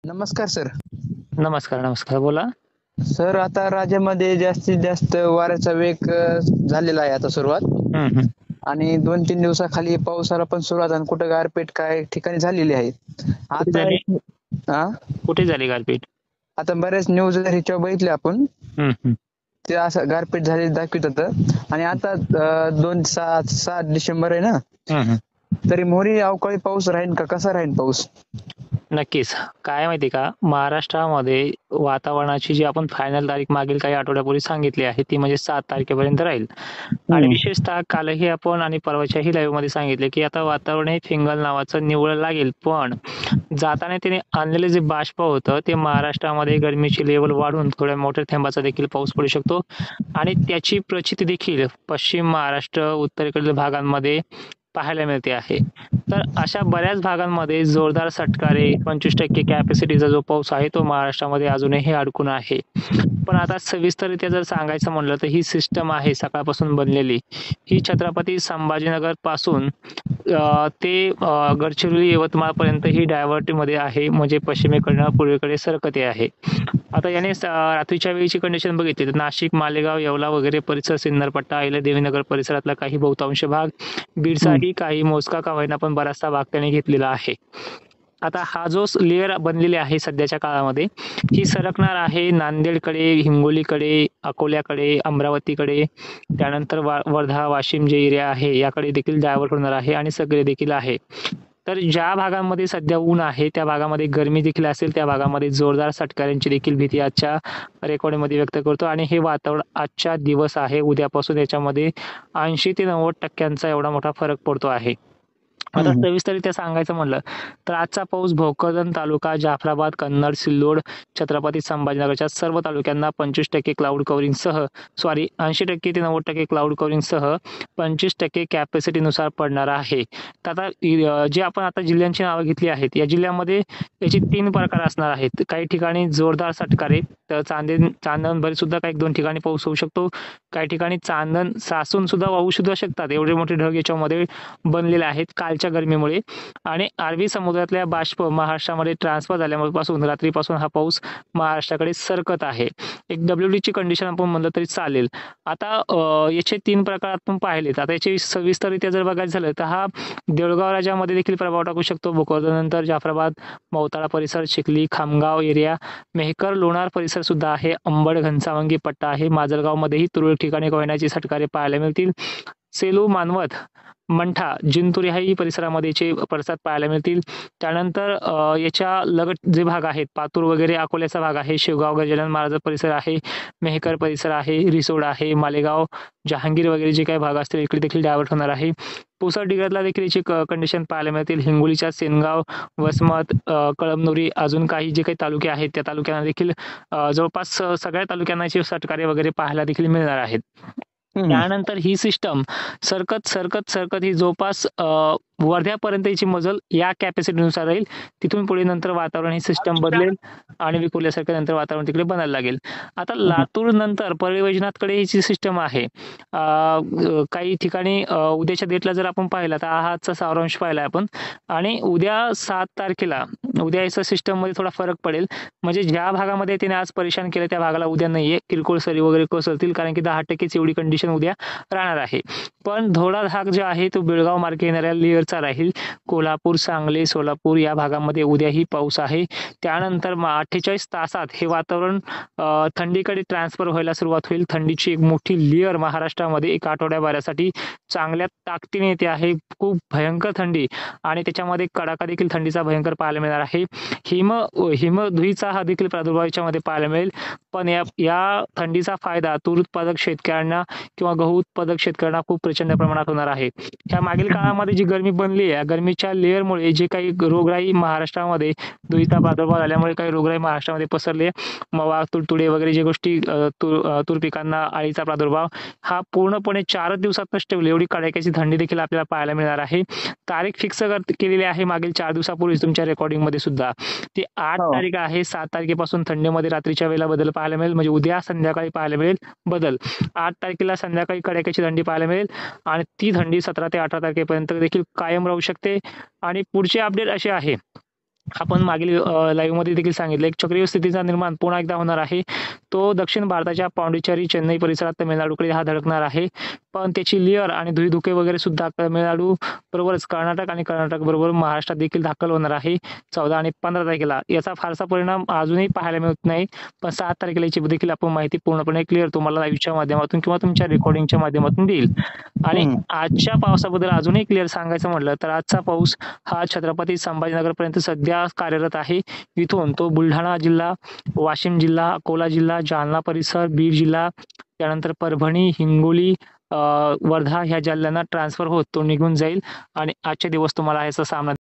नमस्कार सर. नमस्कार, नमस्कार. बोला. सर आता राज्यामध्ये जास्तीत जास्त वाऱ्याचा वेग झालेला आहे आता सुरुवात. हं, हं. आणि 2-3 दिवसाखाली पावसाला पण सुरुवात आणि कुठं गारपीट काय ठिकाणी झालेली आहे. कुठे आता झाली? हा कुठे झाली गारपीट? आता बऱ्याच न्यूज ह्याच्यावर बघितले आपण. हं, हं. ते असं गारपीट झालेली दाखवत होतं आणि आता 7 डिसेंबर आहे ना, हं, हं. तरी मोरी अवकाळी पाऊस राहील का, कसा राहील पाऊस? नक्कीच. काय माहिती का, महाराष्ट्रामध्ये वातावरणाची जी आपण फायनल तारीख मागील काही आठवड्यापूर्वी सांगितली आहे, ती म्हणजे 7 तारखेपर्यंत राहील. आणि विशेषतः कालही आपण आणि परवाच्याही लाईव्हमध्ये सांगितले, की आता वातावरण हे फिंगल नावाचं निवळ लागेल. पण जाताना त्याने आणलेलं जे बाष्प होतं, ते महाराष्ट्रामध्ये गरमीची लेव्हल वाढून थोड्या मोठ्या थेंबाचा देखील पाऊस पडू शकतो. आणि त्याची प्रचिती देखील पश्चिम महाराष्ट्र, उत्तरेकडील भागांमध्ये पाहायला मिळते आहे. तर अशा बऱ्याच भागांमध्ये जोरदार सटकारे 25% कॅपॅसिटीचा जो पाऊस आहे तो महाराष्ट्रामध्ये अजूनही अडकून आहे. पण आता सविस्तररित्या जर सांगायचं म्हणलं तर ही सिस्टम आहे सकाळपासून बनलेली. ही छत्रपती संभाजीनगर पासून ते गडचिरोली यवतमाळ पर्यंत ही डायव्हर्ट मध्ये आहे, म्हणजे पश्चिमेकडनं पूर्वेकडे सरकते आहे. आता याने रात्रीच्या वेळीची कंडिशन बघितली तर नाशिक, मालेगाव, येवला वगैरे परिसर, सिन्नर पट्टा, अहिल्यादेवीनगर परिसरातला काही बहुतांश भाग, बीडचाही काही मोजका का होईना पण बराचसा भाग त्याने घेतलेला आहे. आता हा जो लेअर बनलेली आहे सध्याच्या काळामध्ये, ही सरकणार आहे नांदेडकडे, हिंगोलीकडे, अकोल्याकडे, अमरावतीकडे, त्यानंतर वर्धा, वाशिम जे एरिया आहे याकडे देखील डायव्हर्ट होणार आहे आणि सगळे देखील आहे. तर ज्या भागांमध्ये सध्या ऊन आहे त्या भागामध्ये गरमी देखील असेल, त्या भागामध्ये जोरदार सटकारांची देखील भीती आजच्या रेकॉर्डिंगमध्ये व्यक्त करतो. आणि हे वातावरण आजच्या दिवस आहे, उद्यापासून याच्यामध्ये 80 ते 90% एवढा मोठा फरक पडतो आहे. आता सविस्तररित्या सांगायचं म्हणलं तर आजचा पाऊस भोकरदन तालुका, जाफराबाद, कन्नड, सिल्लोड, छत्रपती संभाजीनगरच्या सर्व तालुक्यांना 25% क्लाउड कव्हरिंगसह 80% ते 90% क्लाउड कव्हरिंगसह 25% कॅपॅसिटीनुसार पडणार आहे. तर आता जे आपण आता जिल्ह्यांची नावं घेतली आहेत, या जिल्ह्यामध्ये याचे 3 प्रकार असणार आहेत. काही ठिकाणी जोरदार सटकारे, तर चांदणभरी सुद्धा काही 2 ठिकाणी पाऊस होऊ शकतो. काही ठिकाणी चांदण सासून सुद्धा वाहू सुद्धा शकतात, एवढे मोठे ढग याच्यामध्ये बनलेले आहेत कालच्या गरमीमुळे. आणि अरबी समुद्रातल्या बाष्प महाराष्ट्रामध्ये ट्रान्सफर झाल्यापासून रात्रीपासून हा पाऊस महाराष्ट्राकडे सरकत आहे. एक WD ची कंडिशन आपण म्हणलं तरी चालेल. आता याचे 3 प्रकार आपण पाहिलेत. आता याची सविस्तररित्या जर बघायचं झालं तर हा देऊळगाव राज्यामध्ये देखील प्रभाव टाकू शकतो. भोकरदनंतर जाफराबाद, मोताळा परिसर, चिखली, खामगाव एरिया, मेहकर, लोणार परिसर सुद्धा आहे. अंबड, घनसावंगी पट्टा आहे. माजलगावमध्येही तुरळक ठिकाणी कोयनाची सटकारे पाहायला मिळतील. सेलू, मानवत, मंठा, जिंतूर ह्याही परिसरामध्ये परिसरात पाहायला मिळतील. त्यानंतर याच्या लगत जे भाग आहेत, पातूर वगैरे अकोल्याचा भाग आहे, शेवगाव, गजानन महाराज परिसर आहे, मेहकर परिसर आहे, रिसोड आहे, मालेगाव, जहांगीर वगैरे जे काही भाग असतील इकडे देखील डायव्हर्ट होणार आहे. पुसद डिग्रजला देखील याची कंडिशन पाहायला मिळतील. हिंगोलीच्या सेनगाव, वसमत, कळमनुरी, अजून काही जे काही तालुके आहेत त्या तालुक्यांना देखील जवळपास सगळ्या तालुक्यांना सटकारे वगैरे पाहायला देखील मिळणार आहेत. त्यानंतर ही सिस्टम सरकत सरकत सरकत ही जवळपास वर्ध्यापर्यंत याची मजल या कॅपॅसिटीनुसार राहील. तिथून पुढे नंतर वातावरण ही सिस्टम बदलेल आणि विखुरल्यासारखं नंतर वातावरण तिकडे बनायला लागेल. आता लातूर नंतर परळी वैजनाथकडे ही सिस्टम आहे. काही ठिकाणी उद्याच्या डेटला जर आपण पाहिला तर आजचा सारांश पाहिला आपण, आणि उद्या 7 तारखेला उद्या याचा सिस्टम मध्ये थोडा फरक पडेल. म्हणजे ज्या भागामध्ये त्याने आज परेशान केलं त्या भागाला उद्या नाहीये, किरकोळ सरी वगैरे कोसळतील, कारण की 10%च एवढी कंडिशन उद्या राहणार आहे. पण थोडा भाग जो आहे तो बेळगाव मार्गे येणाऱ्या लेअरचा राहील. कोल्हापूर, सांगली, सोलापूर या भागामध्ये उद्याही पाऊस आहे. त्यानंतर 48 तासात हे वातावरण थंडीकडे ट्रान्सफर व्हायला सुरुवात होईल. थंडीची एक मोठी लेअर महाराष्ट्रामध्ये एक आठवड्याभरासाठी चांगल्या ताकदीने येते आहे. खूप भयंकर थंडी आणि त्याच्यामध्ये कडाका देखील थंडीचा भयंकर पाहायला मिळणार आहे. हिमधुईचा हा देखील प्रादुर्भाव याच्यामध्ये पाहायला मिळेल. पण या थंडीचा फायदा तूर उत्पादक शेतकऱ्यांना किंवा गहू उत्पादक शेतकऱ्यांना खूप प्रचंड प्रमाणात होणार आहे. या मागील काळामध्ये जी गरमी बनली आहे, गरमीच्या लेअरमुळे जे काही रोगराई महाराष्ट्रामध्ये धुळीचा प्रादुर्भाव झाल्यामुळे काही रोगराई महाराष्ट्रामध्ये पसरली, मवा, तुडतुडे वगैरे जे गोष्टी, तूर पिकांना अळीचा प्रादुर्भाव हा पूर्णपणे 4 दिवसात नष्ट होईल. एवढी कडाक्याची थंडी देखील आपल्याला पाहायला मिळणार आहे. तारीख फिक्स केलेली आहे मागील 4 दिवसापूर्वी तुमच्या रेकॉर्डिंग मध्ये सुद्धा. ती 8 तारीख आहे. 7 तारखेपासून थंडीमध्ये रात्रीच्या वेळेला बदल पाहायला मिळेल, म्हणजे उद्या संध्याकाळी पाहायला मिळेल बदल. 8 तारखेला संध्याकाळी कडाक्याची थंडी पाहायला मिळेल आणि ती थंडी 17 ते 18 तारखेपर्यंत देखील कायम राहू शकते. आणि पुढचे अपडेट असे आहे आपण मागील लाईव्ह मध्ये देखील सांगितलं, एक चक्रीय स्थितीचा निर्माण पुन्हा एकदा होणार आहे. तो दक्षिण भारताच्या पाँडिचेरी, चेन्नई परिसरात तामिळनाडूकडे हा धडकणार आहे. पण त्याची लेअर आणि धुके वगैरे सुद्धा तामिळनाडू बरोबरच कर्नाटक आणि कर्नाटक बरोबर महाराष्ट्रात देखील दाखल होणार आहे 14 आणि 15 तारखेला. याचा फारसा परिणाम अजूनही पाहायला मिळत नाही, पण 7 तारखेला याची देखील आपण माहिती पूर्णपणे क्लिअर तुम्हाला लाईव्हच्या माध्यमातून किंवा तुमच्या रेकॉर्डिंगच्या माध्यमातून देईल. आणि आजच्या पावसाबद्दल अजूनही क्लिअर सांगायचं म्हटलं तर आजचा पाऊस हा छत्रपती संभाजीनगर पर्यंत सध्या कार्यरत आहे. इथून तो बुलढाणा जिल्हा, वाशिम जिल्हा, अकोला जिल्हा, जालना परिसर, बीड जिल्हा, त्यानंतर परभणी, हिंगोली, वर्धा ह्या जिल्ह्यांना ट्रान्सफर होत तो निघून जाईल आणि आजचे दिवस तुम्हाला याचा सामना